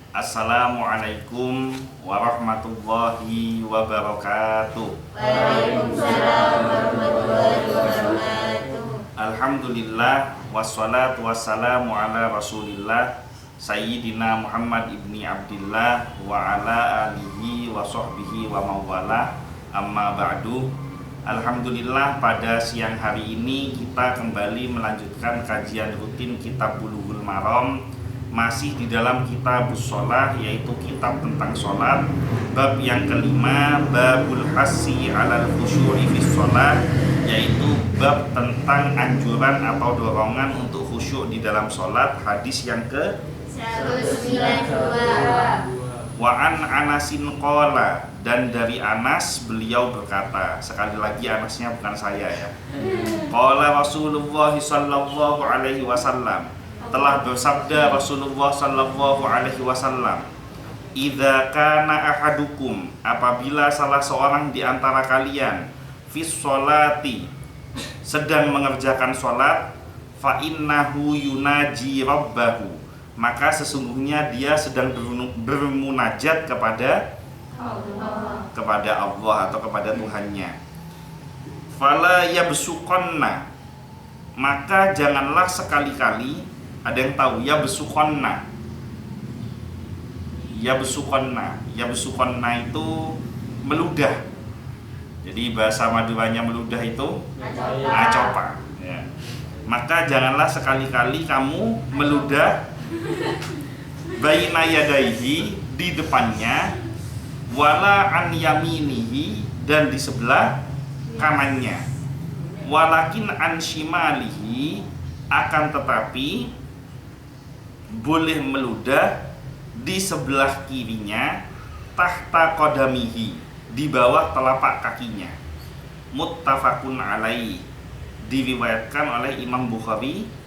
Assalamualaikum warahmatullahi wabarakatuh. Waalaikumsalam warahmatullahi wabarakatuh. Alhamdulillah wassalatu wassalamu ala Rasulillah Sayyidina Muhammad ibni Abdillah wa ala alihi wa sahbihi wa mawala. Amma ba'du. Alhamdulillah, pada siang hari ini kita kembali melanjutkan kajian rutin kitab Bulughul Maram, masih di dalam kitab Shalah, yaitu kitab tentang sholat. Bab yang kelima, babul hassi alal khusyu'i fis sholat, yaitu bab tentang anjuran atau dorongan untuk khusyuk di dalam sholat. Hadis yang ke 192. Wa an Anasin qala, dan dari Anas beliau berkata, sekali lagi Anasnya bukan saya ya. Qala Rasulullah sallallahu alaihi wasallam, telah bersabda Rasulullah sallallahu alaihi wasallam, idza kana ahadukum, apabila salah seorang di antara kalian fis sholati, sedang mengerjakan sholat, fa innahu yunaji rabbahu, maka sesungguhnya dia sedang bermunajat kepada Allah atau kepada Tuhannya. Fala yabsuqanna, maka janganlah sekali-kali, ada yang tahu yabsuqanna? Yabsuqanna itu meludah. Jadi bahasa Maduranya meludah itu acopa. Ya. Maka janganlah sekali-kali kamu meludah baina yadaihi, di depannya, wala an yaminihi, dan di sebelah kanannya, walakin an shimalihi, akan tetapi boleh meludah di sebelah kirinya, tahta qadamihi, di bawah telapak kakinya. Muttafaqun alaihi, diriwayatkan oleh Imam Bukhari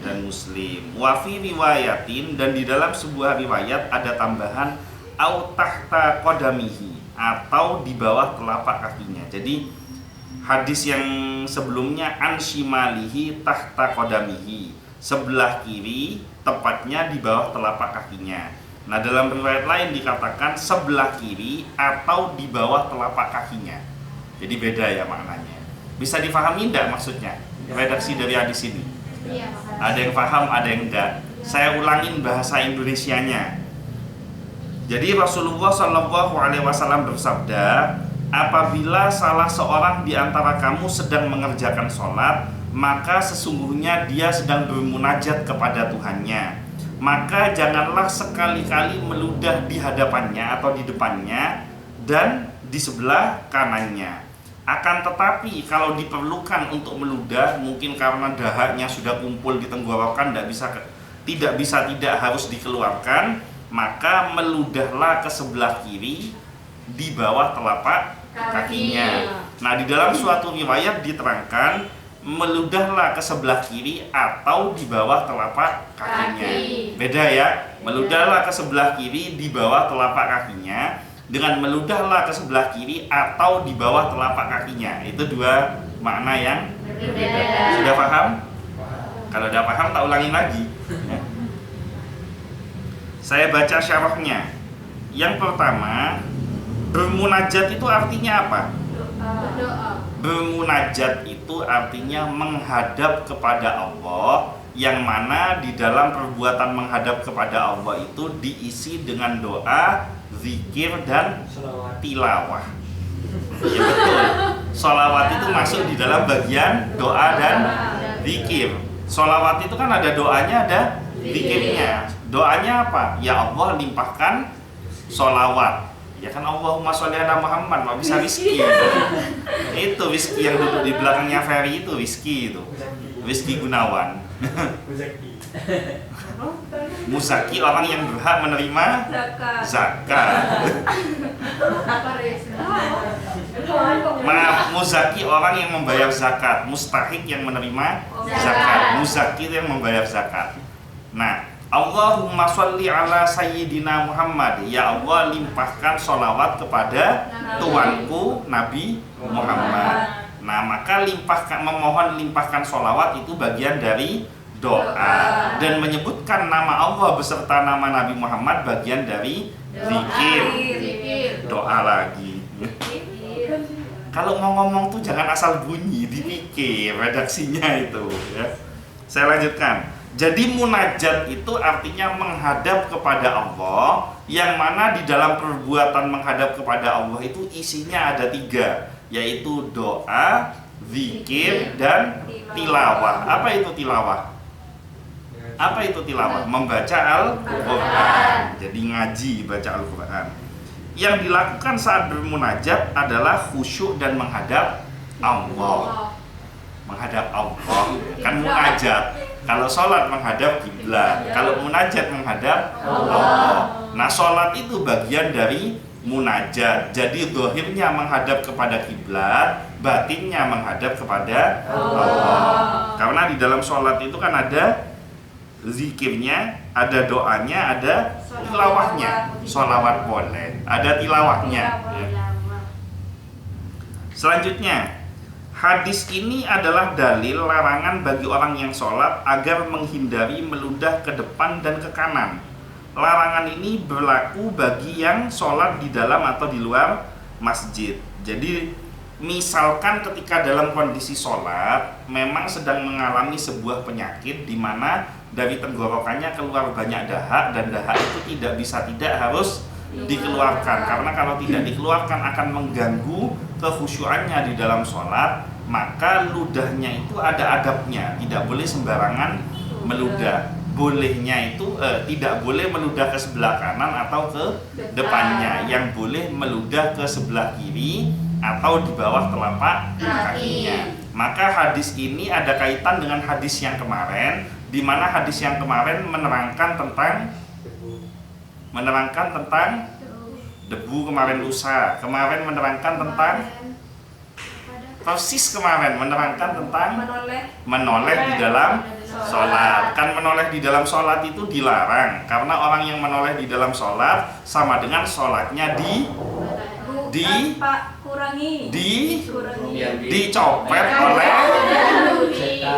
dan Muslim. Wa fi riwayatin, dan di dalam sebuah riwayat ada tambahan au tahta qadamihi, atau di bawah telapak kakinya. Jadi hadis yang sebelumnya an shimalihi tahta qadamihi, sebelah kiri tepatnya di bawah telapak kakinya. Nah, dalam riwayat lain dikatakan sebelah kiri atau di bawah telapak kakinya. Jadi beda ya maknanya. Bisa difahami enggak maksudnya? Redaksi dari hadis ini. Ada yang paham, ada yang enggak. Saya ulangin bahasa Indonesianya. Jadi Rasulullah Shallallahu Alaihi Wasallam bersabda, apabila salah seorang di antara kamu sedang mengerjakan sholat, maka sesungguhnya dia sedang bermunajat kepada Tuhannya. Maka janganlah sekali-kali meludah di hadapannya atau di depannya dan di sebelah kanannya. Akan tetapi kalau diperlukan untuk meludah, mungkin karena dahaknya sudah kumpul di tenggorokan, tidak harus dikeluarkan, maka meludahlah ke sebelah kiri di bawah telapak kakinya. Nah, di dalam suatu riwayat diterangkan meludahlah ke sebelah kiri atau di bawah telapak kakinya. Beda ya, meludahlah ke sebelah kiri di bawah telapak kakinya dengan meludahlah ke sebelah kiri atau di bawah telapak kakinya. Itu dua makna yang berbeda. Sudah paham? Kalau sudah paham tak ulangin lagi ya. Saya baca syarahnya. Yang pertama, bermunajat itu artinya apa? Bermunajat itu artinya menghadap kepada Allah, yang mana di dalam perbuatan menghadap kepada Allah itu diisi dengan doa, zikir, dan tilawah. Ya betul, sholawat itu masuk di dalam bagian doa dan zikir. Sholawat itu kan ada doanya, ada zikirnya. Doanya apa? Ya Allah, limpahkan sholawat. Ya kan, Allahumma sholli ala Muhammad, mau bisa rizki. Itu rizki yang duduk di belakangnya Ferry itu, rizki itu. Rizki Gunawan. Muzaki, orang yang berhak menerima zakat. Maaf, muzaki orang yang membayar zakat. Mustahik yang menerima zakat. Muzaki yang membayar zakat. Nah, Allahumma sholli ala Sayyidina Muhammad, ya Allah, limpahkan sholawat kepada tuanku Nabi Muhammad. Nah, maka memohon limpahkan sholawat itu bagian dari doa. Dan menyebutkan nama Allah beserta nama Nabi Muhammad bagian dari zikir. Doa lagi. Kalau mau ngomong tuh jangan asal bunyi, dipikir redaksinya itu ya. Saya lanjutkan. Jadi munajat itu artinya menghadap kepada Allah, yang mana di dalam perbuatan menghadap kepada Allah itu isinya ada 3, yaitu doa, zikir, dan tilawah. Apa itu tilawah? Apa itu tilawah? Membaca Al-Quran. Jadi ngaji, baca Al-Quran. Yang dilakukan saat bermunajat adalah khusyuk dan menghadap Allah. Menghadap Allah, kan munajat. Kalau sholat menghadap kiblat, kalau munajat menghadap Allah. Nah, sholat itu bagian dari munajat. Jadi zahirnya menghadap kepada kiblat, batinnya menghadap kepada Allah. Karena di dalam sholat itu kan ada zikirnya, ada doanya, ada tilawahnya. Sholawat boleh, ada tilawahnya. Selanjutnya, hadis ini adalah dalil larangan bagi orang yang sholat agar menghindari meludah ke depan dan ke kanan. Larangan ini berlaku bagi yang sholat di dalam atau di luar masjid. Jadi misalkan ketika dalam kondisi sholat memang sedang mengalami sebuah penyakit di mana dari tenggorokannya keluar banyak dahak, dan dahak itu tidak harus dikeluarkan, karena kalau tidak dikeluarkan akan mengganggu kekhusyuannya di dalam sholat. Maka ludahnya itu ada adabnya, tidak boleh sembarangan meludah. Bolehnya itu tidak boleh meludah ke sebelah kanan atau ke depannya, yang boleh meludah ke sebelah kiri atau di bawah telapak kakinya. Maka hadis ini ada kaitan dengan hadis yang kemarin, di mana hadis yang kemarin menerangkan tentang debu kemarin lusa, kemarin menerangkan tentang persis kemarin menerangkan tentang menoleh di dalam sholat. Kan menoleh di dalam sholat itu dilarang, karena orang yang menoleh di dalam sholat sama dengan sholatnya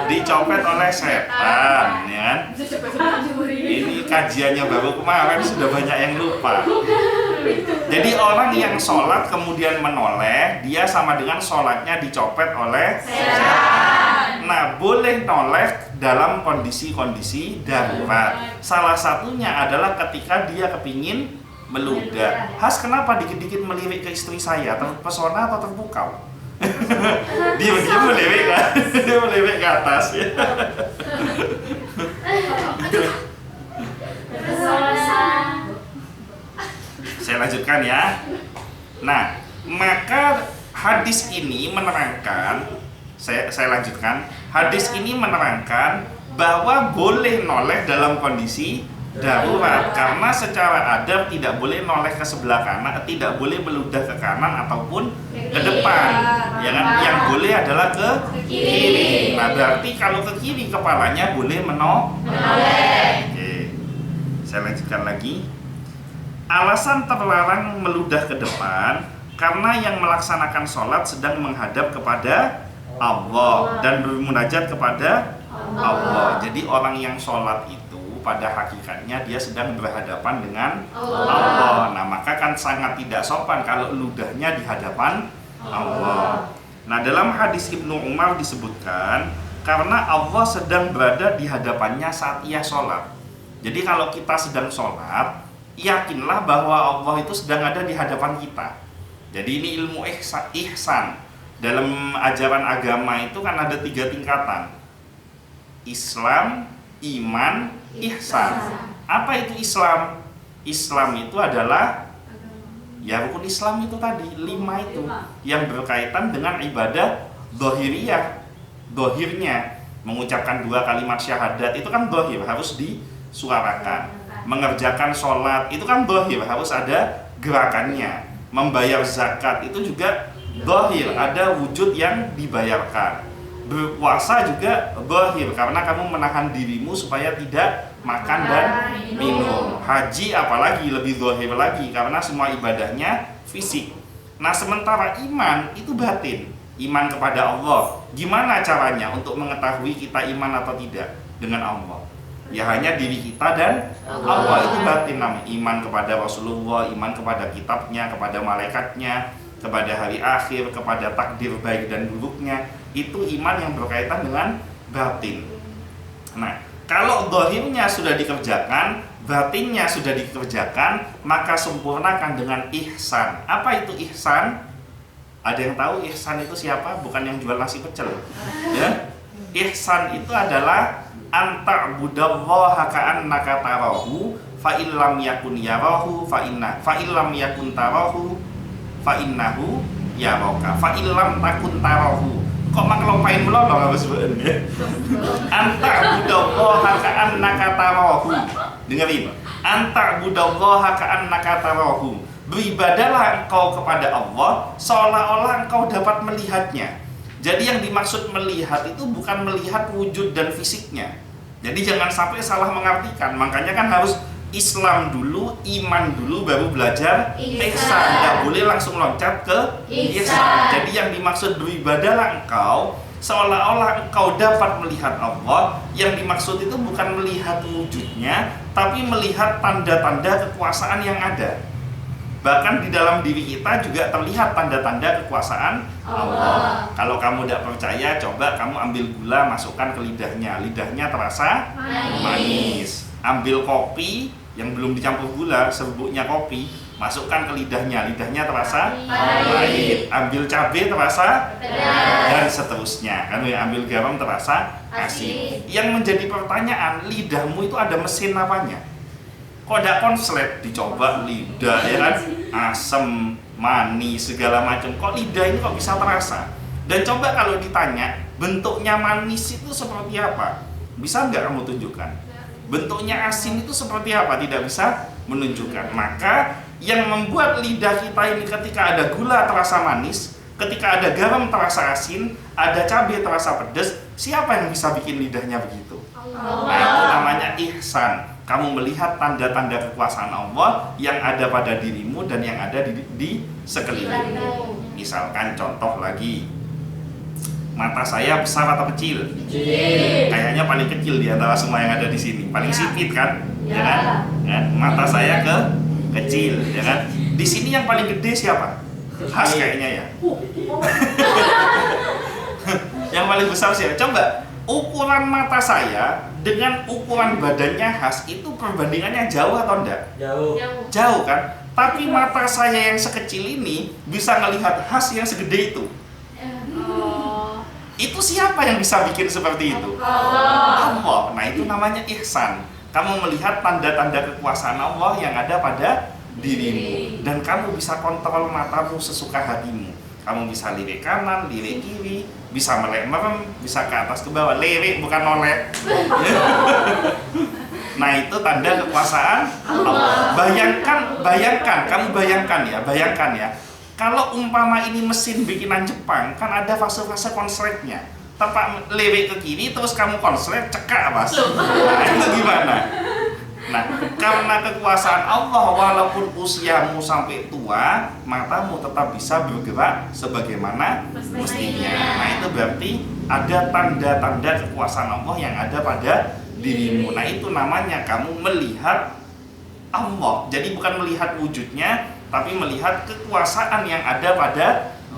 dicopet oleh setan, ya. Ini kajiannya baru kemarin, sudah banyak yang lupa. Jadi orang yang sholat kemudian menoleh, dia sama dengan sholatnya dicopet oleh setan. Nah, boleh noleh dalam kondisi-kondisi darurat. Salah satunya adalah ketika dia kepingin meludah. Has, kenapa dikit-dikit melirik ke istri saya? Terpesona atau terpukau? Dia melirik kan? Dia melirik ke atas ya. Saya lanjutkan ya. Nah, maka hadis ini menerangkan, saya lanjutkan. Hadis ini menerangkan bahwa boleh noleh dalam kondisi darurat, karena secara adab tidak boleh noleh ke sebelah kanan, tidak boleh meludah ke kanan ataupun ke depan. Yang boleh adalah ke kiri. Nah, berarti kalau ke kiri kepalanya boleh menoleh. Oke. Saya lanjutkan lagi. Alasan terlarang meludah ke depan karena yang melaksanakan sholat sedang menghadap kepada Allah dan bermunajat kepada Allah. Jadi orang yang sholat itu pada hakikatnya dia sedang berhadapan dengan Allah. Nah, maka kan sangat tidak sopan kalau ludahnya di hadapan Allah. Nah, dalam hadis Ibnu Umar disebutkan karena Allah sedang berada di hadapannya saat ia sholat. Jadi kalau kita sedang sholat, yakinlah bahwa Allah itu sedang ada di hadapan kita. Jadi ini ilmu ihsan. Dalam ajaran agama itu kan ada 3 tingkatan: Islam, iman, ihsan. Apa itu Islam? Islam itu adalah ya rukun Islam itu tadi 5 itu yang berkaitan dengan ibadah zahiriyah. Zahirnya mengucapkan 2 kalimat syahadat itu kan zahir, harus disuarakan. Mengerjakan sholat itu kan zahir, harus ada gerakannya. Membayar zakat itu juga zahir, ada wujud yang dibayarkan. Berpuasa juga zahir, karena kamu menahan dirimu supaya tidak makan dan minum. Haji apalagi lebih zahir lagi, karena semua ibadahnya fisik. Nah, sementara iman itu batin, iman kepada Allah. Gimana caranya untuk mengetahui kita iman atau tidak? dengan Allah. Ya hanya diri kita dan Allah, itu batin namanya. Iman kepada Rasulullah, iman kepada kitabnya, kepada malaikatnya, kepada hari akhir, kepada takdir baik dan buruknya, itu iman yang berkaitan dengan batin. Nah, kalau zahirnya sudah dikerjakan, batinnya sudah dikerjakan, maka sempurnakan dengan ihsan. Apa itu ihsan? Ada yang tahu ihsan itu siapa? Bukan yang jual nasi pecel, ya. Ihsan itu adalah anta'budallaha ka'annaka tarahu fa illam yakun yarahu fa illam yakun tarahu fa innahu yaraka fa illam takun tarahu. Kok maklopain melolong apa sebenarnya? Anta'budallaha ka'annaka tarahu. Dengerin. Anta'budallaha ka'annaka tarahu. Beribadahlah engkau kepada Allah seolah-olah engkau dapat melihatnya. Jadi yang dimaksud melihat itu bukan melihat wujud dan fisiknya. Jadi jangan sampai salah mengartikan. Makanya kan harus Islam dulu, iman dulu, baru belajar ihsan. Nggak boleh langsung loncat ke ihsan. Jadi yang dimaksud beribadahlah engkau seolah-olah engkau dapat melihat Allah. Yang dimaksud itu bukan melihat wujudnya, tapi melihat tanda-tanda kekuasaan yang ada. Bahkan di dalam diri kita juga terlihat tanda-tanda kekuasaan Allah. Kalau kamu tidak percaya, coba kamu ambil gula, masukkan ke lidahnya. Lidahnya terasa manis. Ambil kopi yang belum dicampur gula, serbuknya kopi, masukkan ke lidahnya. Lidahnya terasa pahit. Ambil cabai terasa pedas, dan seterusnya. Kan ambil garam terasa asin. Yang menjadi pertanyaan, lidahmu itu ada mesin apanya? Kok tidak konslet? Dicoba lidah, ya kan, asam, manis, segala macam. Kok lidah ini kok bisa terasa? Dan coba kalau ditanya bentuknya manis itu seperti apa, bisa nggak kamu tunjukkan? Bentuknya asin itu seperti apa? Tidak bisa menunjukkan. Maka yang membuat lidah kita ini ketika ada gula terasa manis, ketika ada garam terasa asin, ada cabai terasa pedas, siapa yang bisa bikin lidahnya begitu? Nah, itu namanya ihsan. Kamu melihat tanda-tanda kekuasaan Allah yang ada pada dirimu dan yang ada di sekelilingmu. Misalkan contoh lagi, mata saya besar atau kecil? Kecil. Kayaknya paling kecil di antara semua yang ada di sini. Paling sipit kan? Ya kan? Mata saya kecil, ya kan? Di sini yang paling gede siapa? Khas kayaknya ya. Yang paling besar siapa? Coba ukuran mata saya dengan ukuran badannya khas itu perbandingannya jauh atau enggak? Jauh kan? Tapi mata saya yang sekecil ini bisa ngelihat khas yang segede itu. Itu siapa yang bisa bikin seperti itu? Allah. Nah, itu namanya ihsan. Kamu melihat tanda-tanda kekuasaan Allah yang ada pada dirimu, dan kamu bisa kontrol matamu sesuka hatimu. Kamu bisa lirik kanan, lirik kiri, bisa melek merem, bisa ke atas ke bawah, lirik bukan noleh. Nah, itu tanda kekuasaan Allah. Kamu bayangkan ya. Kalau umpama ini mesin bikinan Jepang, kan ada fase-fase konsletnya. Tempat lirik ke kiri, terus kamu konslet, cekak mas. Nah, itu gimana? Nah, karena kekuasaan Allah, walaupun usiamu sampai tua, matamu tetap bisa bergerak sebagaimana mestinya. Nah, itu berarti ada tanda-tanda kekuasaan Allah yang ada pada dirimu. Nah, itu namanya kamu melihat Allah. Jadi bukan melihat wujudnya, tapi melihat kekuasaan yang ada pada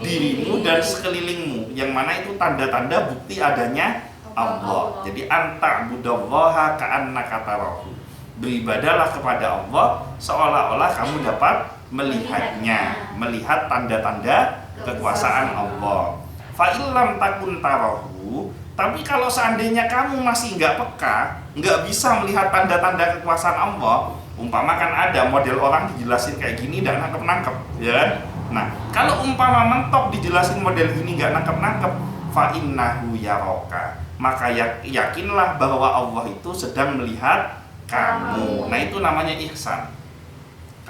dirimu dan sekelilingmu, yang mana itu tanda-tanda bukti adanya Allah. Jadi anta'budallaha ka'annaka tarahu. Beribadahlah kepada Allah seolah-olah kamu dapat melihatnya, melihat tanda-tanda kekuasaan Allah. Fa illam takun tarahu, tapi kalau seandainya kamu masih nggak peka, nggak bisa melihat tanda-tanda kekuasaan Allah, umpama kan ada model orang dijelasin kayak gini dan nangkep-nangkep, ya kan? Nah, kalau umpama mentok dijelasin model ini nggak nangkep-nangkep, fa innahu yaraka, maka yakinlah bahwa Allah itu sedang melihat kamu. Nah, itu namanya ihsan.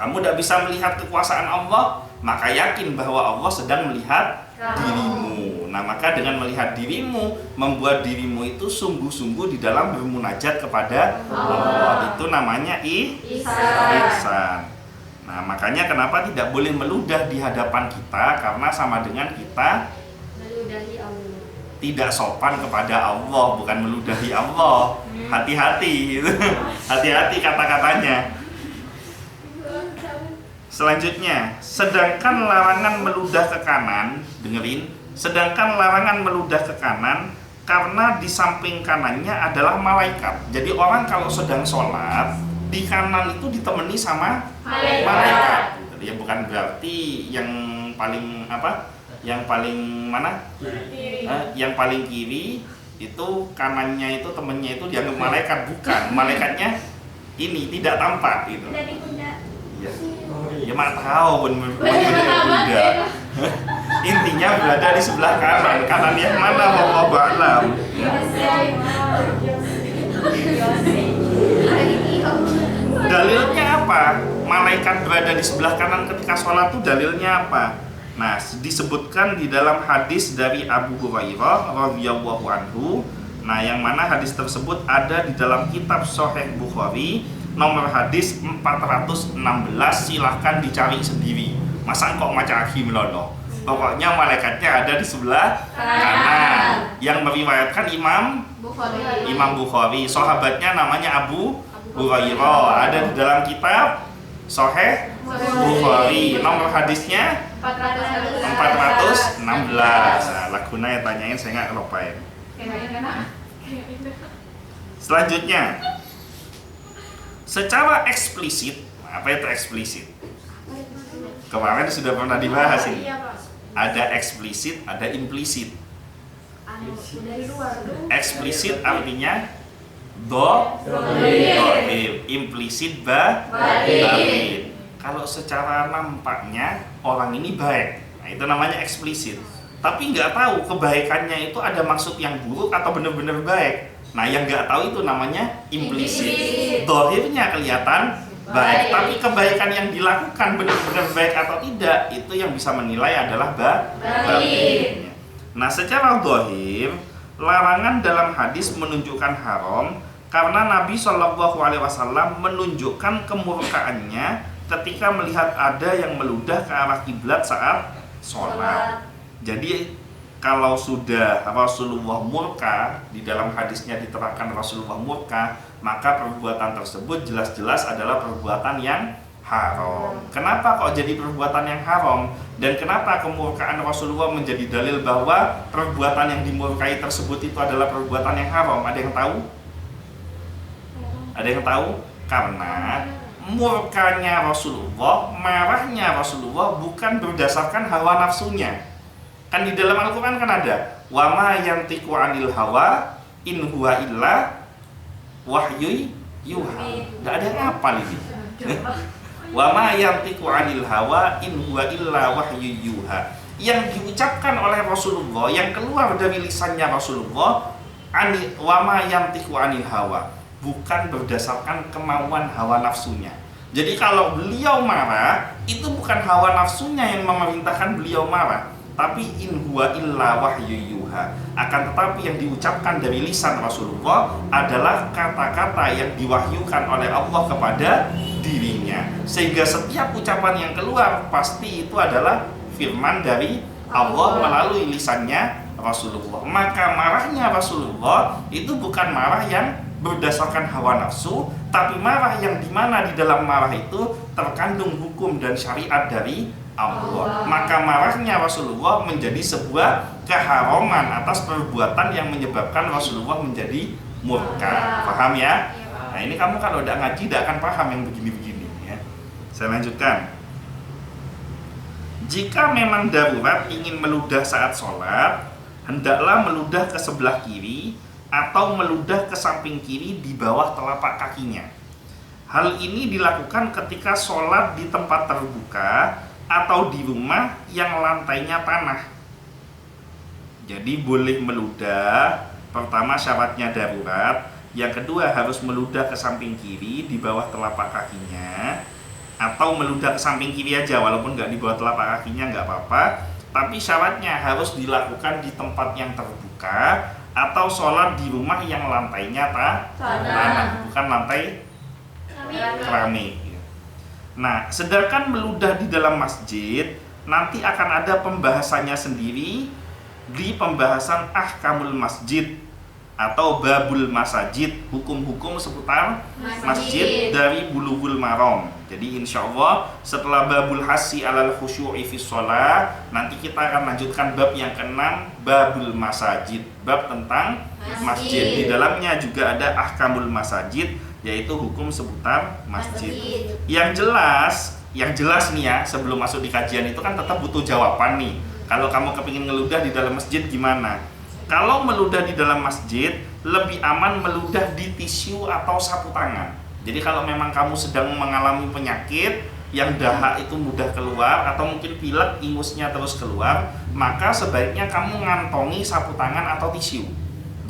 Kamu tidak bisa melihat kekuasaan Allah, maka yakin bahwa Allah sedang melihat dirimu. Nah, maka dengan melihat dirimu, membuat dirimu itu sungguh-sungguh di dalam bermunajat kepada Allah. Itu namanya ihsan. Nah, makanya kenapa tidak boleh meludah di hadapan kita, karena sama dengan kita meludahi Allah. Tidak sopan kepada Allah, bukan meludahi Allah. Hati-hati gitu. Hati-hati kata-katanya. Selanjutnya, sedangkan larangan meludah ke kanan, dengerin, sedangkan larangan meludah ke kanan karena di samping kanannya adalah malaikat. Jadi orang kalau sedang sholat, di kanan itu ditemani sama malaikat. Jadi ya bukan berarti yang paling apa? Yang paling mana? Yang paling kiri itu kanannya itu temennya itu dianggap malaikat, bukan. Malaikatnya ini tidak tampak gitu. Ya, ya mak tahu bunda. Intinya berada di sebelah kanan. Kanan yang mana wallahu a'lam. Dalilnya apa? Malaikat berada di sebelah kanan ketika sholat itu dalilnya apa? Nah, disebutkan di dalam hadis dari Abu Hurairah radhiyallahu anhu. Nah, yang mana hadis tersebut ada di dalam kitab Sahih Bukhari, nomor hadis 416. Silahkan dicari sendiri. Masa kok maca aki melono? Pokoknya malaikatnya ada di sebelah kanan. Yang meriwayatkan Imam Bukhari. Sahabatnya namanya Abu Hurairah. Ada di dalam kitab Sahih Bukhari. Nomor hadisnya 416. Nah, laguna ya tanyain, saya nggak ngelupain. Selanjutnya, secara eksplisit, apa itu eksplisit? Kemarin sudah pernah dibahas ini. Ada eksplisit, ada implisit. Eksplisit artinya dohir, implisit batin. Kalau secara nampaknya orang ini baik, nah itu namanya eksplisit. Tapi nggak tahu kebaikannya itu ada maksud yang buruk atau benar-benar baik. Nah yang nggak tahu itu namanya implisit. Dohirnya kelihatan baik, tapi kebaikan yang dilakukan benar-benar baik atau tidak, itu yang bisa menilai adalah batin. Nah secara dohir, larangan dalam hadis menunjukkan haram karena Nabi SAW menunjukkan kemurkaannya ketika melihat ada yang meludah ke arah kiblat saat sholat. Jadi kalau sudah Rasulullah murka, di dalam hadisnya diterangkan Rasulullah murka, maka perbuatan tersebut jelas-jelas adalah perbuatan yang haram. Kenapa kok jadi perbuatan yang haram? Dan kenapa kemurkaan Rasulullah menjadi dalil bahwa perbuatan yang dimurkai tersebut itu adalah perbuatan yang haram? Ada yang tahu? Ada yang tahu? Karena murkanya Rasulullah, marahnya Rasulullah bukan berdasarkan hawa nafsunya. Kan di dalam Al-Quran kan ada wa ma yantiqu 'anil hawa in huwa illa wahyu yuha. Enggak ada yang hafal ini. Wa ma yantiqu 'anil hawa in huwa illa wahyu yuha. Yang diucapkan oleh Rasulullah, yang keluar dari lisannya Rasulullah, wa ma yantiqu 'anil hawa, bukan berdasarkan kemauan hawa nafsunya. Jadi kalau beliau marah, itu bukan hawa nafsunya yang memerintahkan beliau marah, tapi in huwa illa wahyu yuha. Akan tetapi yang diucapkan dari lisan Rasulullah adalah kata-kata yang diwahyukan oleh Allah kepada dirinya. Sehingga setiap ucapan yang keluar pasti itu adalah firman dari Allah melalui lisannya Rasulullah. Maka marahnya Rasulullah itu bukan marah yang berdasarkan hawa nafsu, tapi marah yang dimana di dalam marah itu terkandung hukum dan syariat dari Allah. Maka marahnya Rasulullah menjadi sebuah keharaman atas perbuatan yang menyebabkan Rasulullah menjadi murka. Paham ya? Nah ini kamu kalau udah ngaji tidak akan paham yang begini-begini ya. Saya lanjutkan. Jika memang darurat ingin meludah saat sholat, hendaklah meludah ke sebelah kiri atau meludah ke samping kiri di bawah telapak kakinya. Hal ini dilakukan ketika sholat di tempat terbuka atau di rumah yang lantainya tanah. Jadi boleh meludah, pertama syaratnya darurat, yang kedua harus meludah ke samping kiri di bawah telapak kakinya, atau meludah ke samping kiri aja walaupun nggak di bawah telapak kakinya nggak apa-apa, tapi syaratnya harus dilakukan di tempat yang terbuka atau sholat di rumah yang lantainya tanah, bukan lantai keramik. Nah, sedangkan meludah di dalam masjid nanti akan ada pembahasannya sendiri di pembahasan ahkamul masjid atau babul masajid, hukum-hukum seputar masjid dari Bulughul Maram. Jadi insya Allah setelah babul hasi alal khusyu'i fi sholat, nanti kita akan lanjutkan bab yang keenam, babul masajid, bab tentang masjid. Di dalamnya juga ada ahkamul masajid, yaitu hukum seputar masjid. Yang jelas nih ya, sebelum masuk di kajian itu kan tetap butuh jawaban nih. Kalau kamu kepingin ngeludah di dalam masjid gimana? Kalau meludah di dalam masjid, lebih aman meludah di tisu atau sapu tangan. Jadi kalau memang kamu sedang mengalami penyakit yang dahak itu mudah keluar, atau mungkin pilek ingusnya terus keluar, maka sebaiknya kamu ngantongi sapu tangan atau tisu.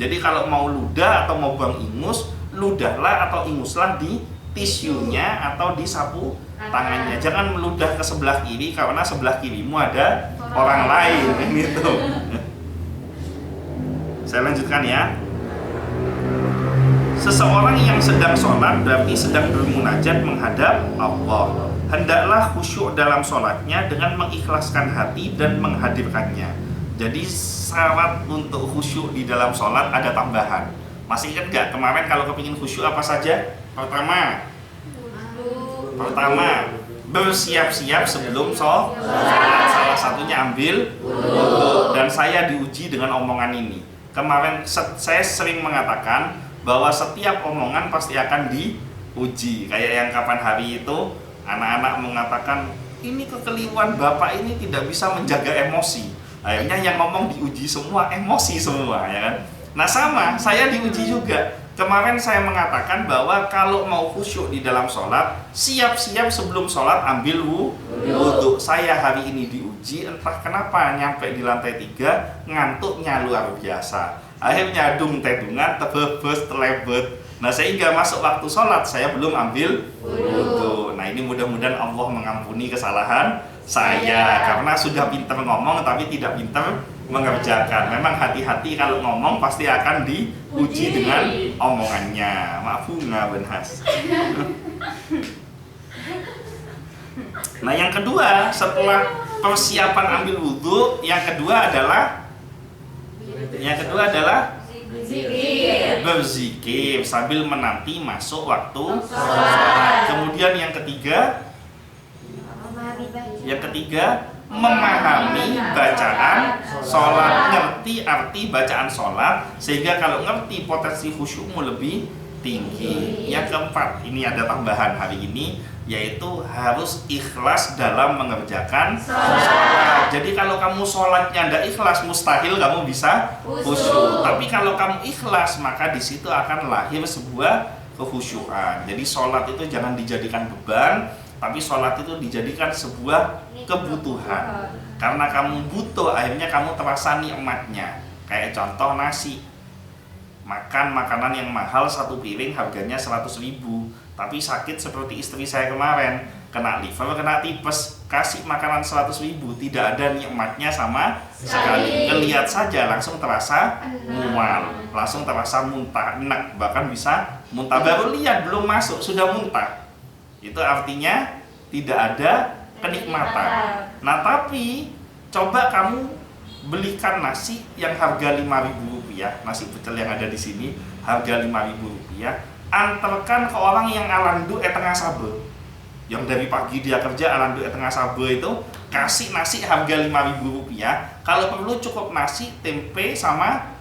Jadi kalau mau ludah atau mau buang ingus, ludahlah atau inguslah di tisunya atau di sapu tangannya. Jangan meludah ke sebelah kiri karena sebelah kirimu ada orang lain gitu. Saya lanjutkan ya. Seseorang yang sedang sholat berarti sedang bermunajat menghadap Allah. Hendaklah khusyuk dalam sholatnya dengan mengikhlaskan hati dan menghadirkannya. Jadi syarat untuk khusyuk di dalam sholat ada tambahan. Masih ingat gak kemarin kalau kepingin khusyuk apa saja? Pertama, bersiap-siap sebelum sholat. Salah satunya ambil wudu. Dan saya diuji dengan omongan ini. Kemarin saya sering mengatakan bahwa setiap omongan pasti akan diuji. Kayak yang kapan hari itu anak-anak mengatakan ini kekeliruan bapak ini tidak bisa menjaga emosi. Akhirnya yang ngomong diuji semua, emosi semua, ya kan? Nah sama, saya diuji juga. Kemarin saya mengatakan bahwa kalau mau khusyuk di dalam sholat, siap-siap sebelum sholat ambil wudu. Saya hari ini diuji, entah kenapa nyampe di lantai 3 ngantuknya luar biasa. Akhirnya dung-tedungan, tebebes, telebet. Nah sehingga masuk waktu sholat saya belum ambil wudu. Nah ini mudah-mudahan Allah mengampuni kesalahan saya karena sudah pintar ngomong tapi tidak pintar mengerjakan. Memang hati-hati kalau ngomong pasti akan diuji dengan omongannya. Maaf nggak benhas. Nah yang kedua setelah persiapan ambil wudhu, yang kedua adalah berzikir sambil menanti masuk waktu sholat. Kemudian yang ketiga memahami bacaan sholat, ngerti arti bacaan sholat sehingga kalau ngerti potensi khusyukmu lebih tinggi. Yang keempat, ini ada tambahan hari ini, yaitu harus ikhlas dalam mengerjakan sholat. Jadi kalau kamu sholatnya tidak ikhlas, mustahil kamu bisa khusyuk. Tapi kalau kamu ikhlas, maka di situ akan lahir sebuah kekhusyukan. Jadi sholat itu jangan dijadikan beban, tapi sholat itu dijadikan sebuah kebutuhan. Karena kamu butuh, akhirnya kamu terasa nikmatnya. Kayak contoh nasi, makan makanan yang mahal satu piring harganya 100.000, tapi sakit seperti istri saya kemarin, kena liver, kena tipes, kasih makanan 100.000, tidak ada nikmatnya sama sekali. Ngelihat saja langsung terasa mual, langsung terasa muntah, enak, bahkan bisa muntah. Baru lihat belum masuk sudah muntah. Itu artinya tidak ada kenikmatan. Nah tapi coba kamu belikan nasi yang harga Rp5.000, nasi pecel yang ada di sini harga Rp5.000, antarkan ke orang yang alandu tengah sabe, yang dari pagi dia kerja alandu tengah sabe itu, kasih nasi harga Rp5.000. Kalau perlu cukup nasi, tempe sama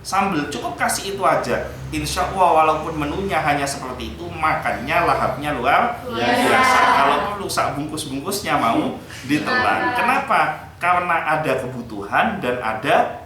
sambal, cukup kasih itu aja. Insya Allah walaupun menunya hanya seperti itu, makannya lahapnya luar biasa. Kalau perlu sak bungkus-bungkusnya mau ditelan. Kenapa? Karena ada kebutuhan dan ada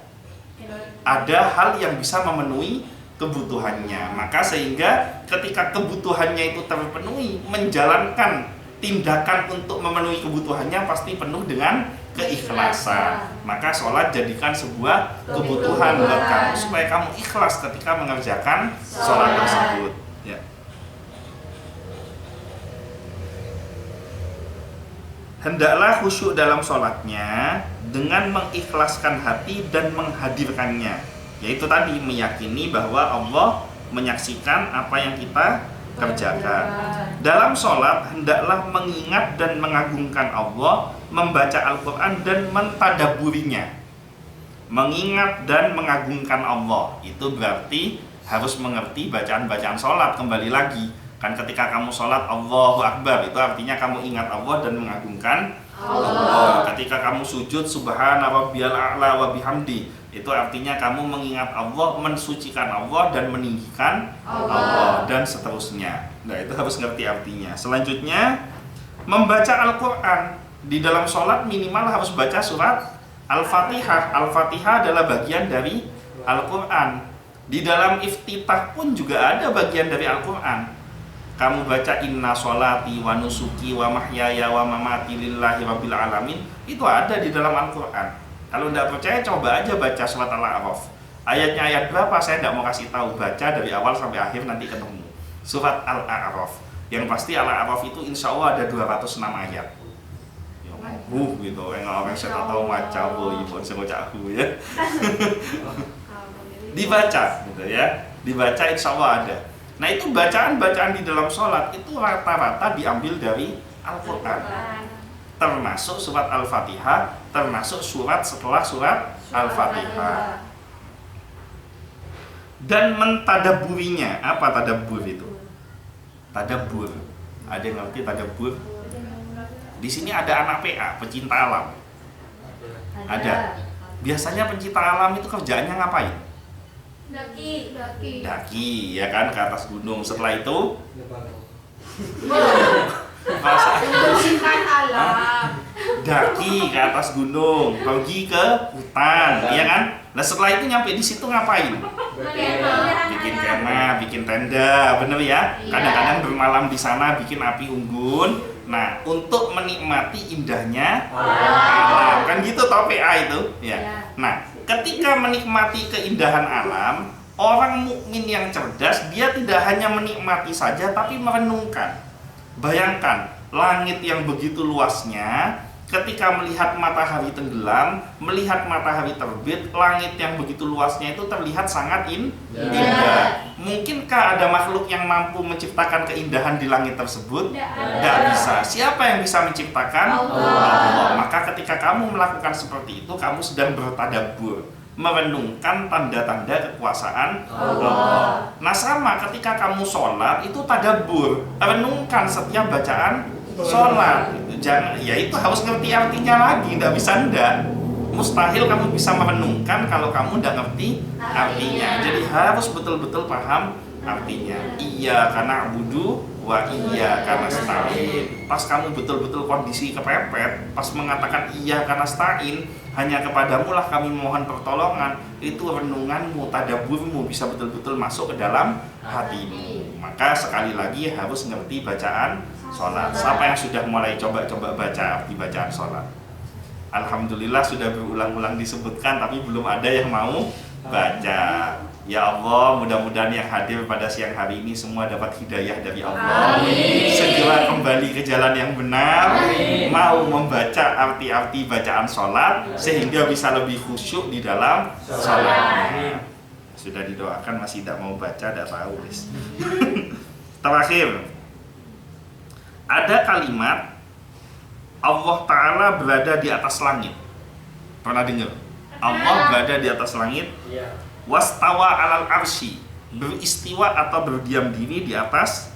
hal yang bisa memenuhi kebutuhannya. Maka sehingga ketika kebutuhannya itu terpenuhi, menjalankan tindakan untuk memenuhi kebutuhannya pasti penuh dengan keikhlasan. Maka sholat jadikan sebuah kebutuhan buat kamu supaya kamu ikhlas ketika mengerjakan sholat tersebut. Ya. Hendaklah khusyuk dalam sholatnya dengan mengikhlaskan hati dan menghadirkannya. Yaitu tadi meyakini bahwa Allah menyaksikan apa yang kita kerjakan. Dalam sholat hendaklah mengingat dan mengagungkan Allah, membaca Al-Quran dan mentadaburinya. mengingat dan mengagungkan Allah. Itu berarti harus mengerti bacaan-bacaan sholat. Kembali lagi, kan ketika kamu sholat Allahu Akbar, itu artinya kamu ingat Allah dan mengagungkan Allah. Ketika kamu sujud Subhana rabbiyal a'la wa bihamdi, itu artinya kamu mengingat Allah, mensucikan Allah dan meninggikan Allah dan seterusnya. Nah, itu harus ngerti artinya. Selanjutnya, membaca Al-Quran. Di dalam sholat minimal harus baca surat Al-Fatihah. Al-Fatihah adalah bagian dari Al-Quran. Di dalam iftitah pun juga ada bagian dari Al-Quran. Kamu baca inna sholati wa nusuki wa mahyaya wa mamati lillahi rabbil alamin, itu ada di dalam Al-Quran. Kalau tidak percaya, coba aja baca surat Al-A'raf. Ayatnya ayat berapa saya tidak mau kasih tahu, baca dari awal sampai akhir nanti ketemu. Surat Al-A'raf. Yang pasti Al-A'raf itu insya Allah ada 206 ayat. Gitu, orang saya tak tahu macam ibu saya aku ya. Dibaca gitu ya. Dibaca insya Allah ada. Nah, itu bacaan-bacaan di dalam sholat itu rata-rata diambil dari Al-Quran. Termasuk surat Al-Fatihah, termasuk surat setelah surat Al-Fatihah. Dan mentadaburinya, apa tadabbur itu? Tadabbur. Ada yang ngerti tadabbur? Di sini ada anak PA, pecinta alam. Ada. Biasanya pencinta alam itu kerjaannya ngapain? Daki, ya kan, ke atas gunung. Setelah itu Membersihkan alam. daki ke atas gunung, pergi ke hutan, ya kan? Nah, setelah itu nyampe di situ ngapain? Bikin kemah, bikin tenda, bener ya? Kadang-kadang bermalam di sana, bikin api unggun. Nah, untuk menikmati indahnya alam, kan gitu toh PA itu, ya. Nah, ketika menikmati keindahan alam, orang mukmin yang cerdas, dia tidak hanya menikmati saja, tapi merenungkan. Bayangkan, langit yang begitu luasnya, ketika melihat matahari tenggelam, melihat matahari terbit, langit yang begitu luasnya itu terlihat sangat indah. Mungkinkah ada makhluk yang mampu menciptakan keindahan di langit tersebut? Tidak bisa. Siapa yang bisa menciptakan? Allah. Maka ketika kamu melakukan seperti itu, kamu sedang bertadabbur, merenungkan tanda-tanda kekuasaan Allah. Nah, sama ketika kamu sholat itu tadabbur, renungkan setiap bacaan sholat. Jangan, ya itu harus ngerti artinya lagi, tidak bisa ndak. Mustahil kamu bisa merenungkan kalau kamu tidak ngerti artinya. Jadi harus betul-betul paham artinya. Iya karena abudu wa iya karena stain. Pas kamu betul-betul kondisi kepepet, pas mengatakan iya karena stain, hanya kepadamu lah kami mohon pertolongan, itu renunganmu, tadabburmu bisa betul-betul masuk ke dalam hatimu. Maka sekali lagi harus ngerti bacaan sholat. Siapa yang sudah mulai coba-coba baca arti bacaan sholat? Alhamdulillah sudah berulang-ulang disebutkan, tapi belum ada yang mau baca. Ya Allah, mudah-mudahan yang hadir pada siang hari ini semua dapat hidayah dari Allah. Segera kembali ke jalan yang benar. Mau membaca arti-arti bacaan sholat sehingga bisa lebih khusyuk di dalam sholatnya. Sudah didoakan masih tidak mau baca, tidak tahu guys. Terakhir, ada kalimat Allah Ta'ala berada di atas langit. Pernah dengar? Allah berada di atas langit. Wastawa alal arsy, beristiwa atau berdiam diri di atas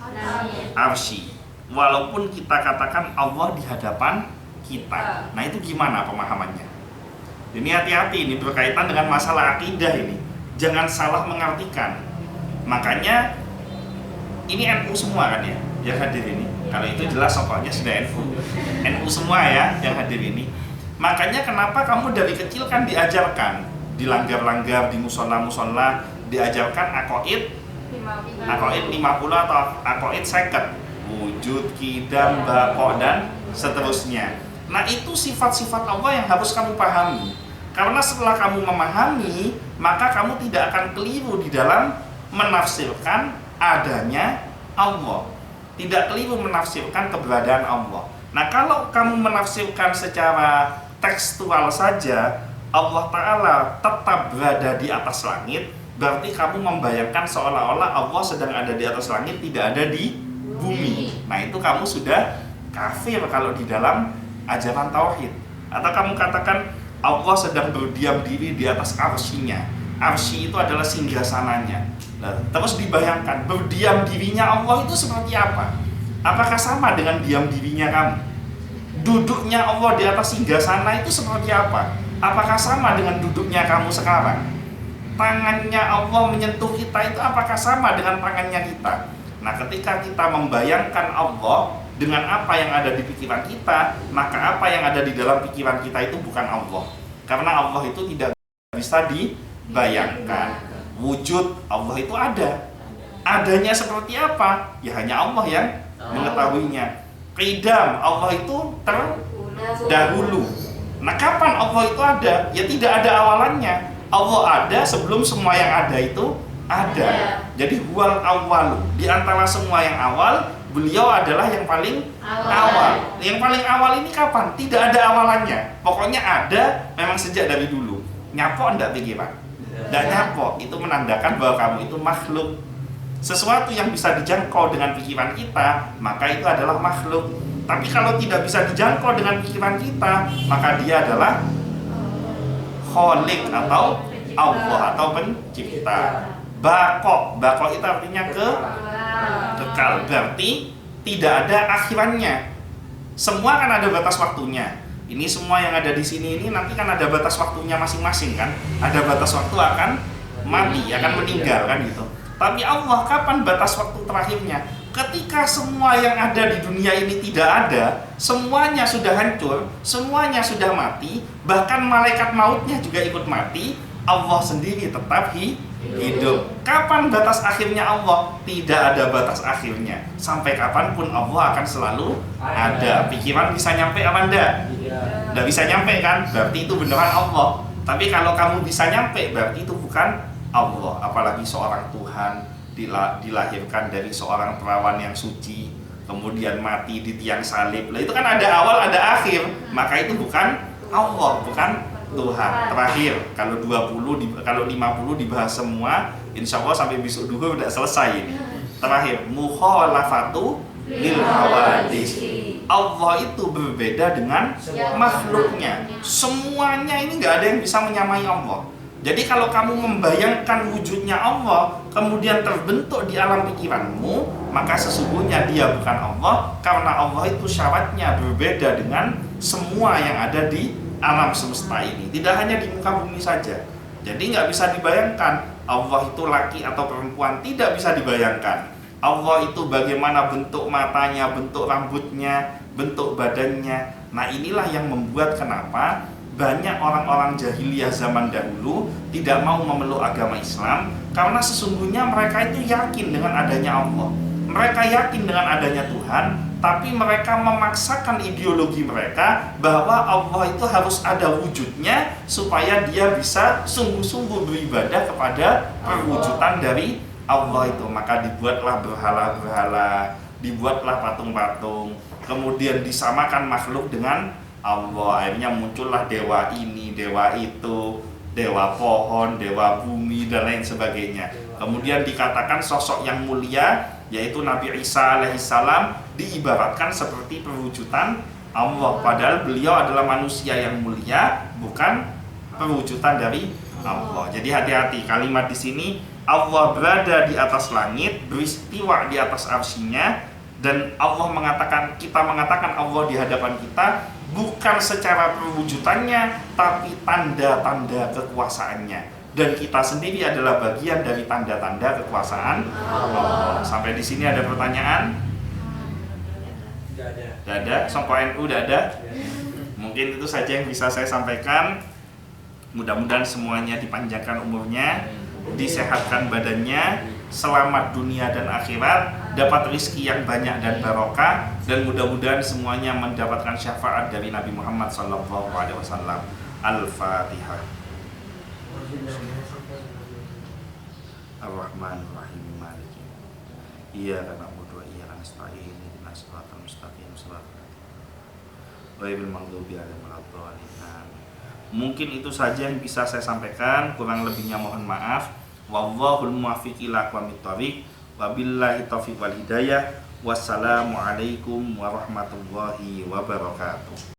arsy. Walaupun kita katakan Allah di hadapan kita. Nah, itu gimana pemahamannya? Ini hati-hati, ini berkaitan dengan masalah akidah ini. Jangan salah mengartikan. Makanya ini NU semua kan ya yang hadir ini. Kalau itu jelas pokoknya sudah NU semua ya yang hadir ini. Makanya kenapa kamu dari kecil kan diajarkan di langgar-langgar, di musola-musola diajarkan aqaid 50 atau aqaid 50, wujud, qidam, baqa dan seterusnya. Nah, itu sifat-sifat Allah yang harus kamu pahami. Karena setelah kamu memahami, maka kamu tidak akan keliru di dalam menafsirkan adanya Allah. Tidak keliru menafsirkan keberadaan Allah. Nah, kalau kamu menafsirkan secara tekstual saja, Allah Ta'ala tetap berada di atas langit, berarti kamu membayangkan seolah-olah Allah sedang ada di atas langit, tidak ada di bumi. Nah, itu kamu sudah kafir kalau di dalam ajaran tauhid. Atau kamu katakan Allah sedang berdiam diri di atas arsy-Nya. Arsy itu adalah singgasananya. Nah, terus dibayangkan berdiam dirinya Allah itu seperti apa? Apakah sama dengan diam dirinya kamu? Duduknya Allah di atas singgasana itu seperti apa? Apakah sama dengan duduknya kamu sekarang? Tangannya Allah menyentuh kita itu apakah sama dengan tangannya kita? Nah, ketika kita membayangkan Allah dengan apa yang ada di pikiran kita, maka apa yang ada di dalam pikiran kita itu bukan Allah. Karena Allah itu tidak bisa dibayangkan. Wujud Allah itu ada. Adanya seperti apa? Ya hanya Allah yang mengetahuinya. Qidam, Allah itu terdahulu. Nah, kapan Allah itu ada? Ya tidak ada awalannya. Allah ada sebelum semua yang ada itu ada. Jadi huwal awwalu. Di antara semua yang awal, beliau adalah yang paling awal. Yang paling awal ini kapan? Tidak ada awalannya. Pokoknya ada memang sejak dari dulu. Nyapok enggak pikiran? Enggak nyapok. Itu menandakan bahwa kamu itu makhluk. Sesuatu yang bisa dijangkau dengan pikiran kita, maka itu adalah makhluk. Tapi kalau tidak bisa dijangkau dengan pikiran kita, maka dia adalah Khalik atau Allah atau pencipta. Bako itu artinya kekal, berarti tidak ada akhirannya. Semua kan ada batas waktunya. Ini semua yang ada di sini ini nanti kan ada batas waktunya masing-masing kan. Ada batas waktu akan mati, akan meninggal kan gitu. Tapi Allah kapan batas waktu terakhirnya? Ketika semua yang ada di dunia ini tidak ada, semuanya sudah hancur, semuanya sudah mati, bahkan malaikat mautnya juga ikut mati, Allah sendiri tetap hidup. Kapan batas akhirnya Allah? Tidak ada batas akhirnya. Sampai kapanpun Allah akan selalu ada. Pikiran bisa nyampe apa enggak? Tidak bisa nyampe kan? Berarti itu beneran Allah. Tapi kalau kamu bisa nyampe, berarti itu bukan Allah. Apalagi seorang Tuhan dilahirkan dari seorang perawan yang suci, kemudian mati di tiang salib. Lah itu kan ada awal, ada akhir. Maka itu bukan Allah, bukan Tuhan. Terakhir, kalau 20, kalau 50 dibahas semua, insya Allah sampai besok duhur udah selesai ini. Terakhir, mukhalafatu lil hawadis. Allah itu berbeda dengan makhluknya. Semuanya ini nggak ada yang bisa menyamai Allah. Jadi kalau kamu membayangkan wujudnya Allah, kemudian terbentuk di alam pikiranmu, maka sesungguhnya dia bukan Allah, karena Allah itu syaratnya berbeda dengan semua yang ada di alam semesta ini. Tidak hanya di muka bumi saja. Jadi nggak bisa dibayangkan Allah itu laki atau perempuan, tidak bisa dibayangkan. Allah itu bagaimana bentuk matanya, bentuk rambutnya, bentuk badannya. Nah, inilah yang membuat kenapa banyak orang-orang jahiliyah zaman dahulu tidak mau memeluk agama Islam, karena sesungguhnya mereka itu yakin dengan adanya Allah. Mereka yakin dengan adanya Tuhan, tapi mereka memaksakan ideologi mereka bahwa Allah itu harus ada wujudnya supaya dia bisa sungguh-sungguh beribadah kepada perwujudan dari Allah itu. Maka dibuatlah berhala-berhala, dibuatlah patung-patung, kemudian disamakan makhluk dengan Allah. Akhirnya muncullah dewa ini, dewa itu, dewa pohon, dewa bumi, dan lain sebagainya. Kemudian dikatakan sosok yang mulia, yaitu Nabi Isa alaihissalam, diibaratkan seperti perwujudan Allah. Padahal beliau adalah manusia yang mulia, bukan perwujudan dari Allah. Jadi hati-hati, kalimat di sini Allah berada di atas langit, beristiwa di atas arsy-Nya, dan Allah mengatakan, kita mengatakan Allah di hadapan kita bukan secara perwujudannya, tapi tanda-tanda kekuasaannya. Dan kita sendiri adalah bagian dari tanda-tanda kekuasaan Allah. Sampai di sini ada pertanyaan? Tidak ada. Songko NU tidak ada. Mungkin itu saja yang bisa saya sampaikan. Mudah-mudahan semuanya dipanjangkan umurnya, disehatkan badannya, selamat dunia dan akhirat, dapat rizki yang banyak dan barokah, dan mudah-mudahan semuanya mendapatkan syafaat dari Nabi Muhammad SAW. Al-Fatihah. Ar-Rahmanir-Rahim. Maliki. Iyyaka na'budu wa iyyaka nasta'in. Ihdinas siratal mustaqim. Ghairil maghdubi 'alaihim waladdallin. Mungkin itu saja yang bisa saya sampaikan, kurang lebihnya mohon maaf. Wallahul muwaffiq ila aqwamit thoriq. Wabillahi taufiq wal hidayah. Wassalamualaikum warahmatullahi wabarakatuh.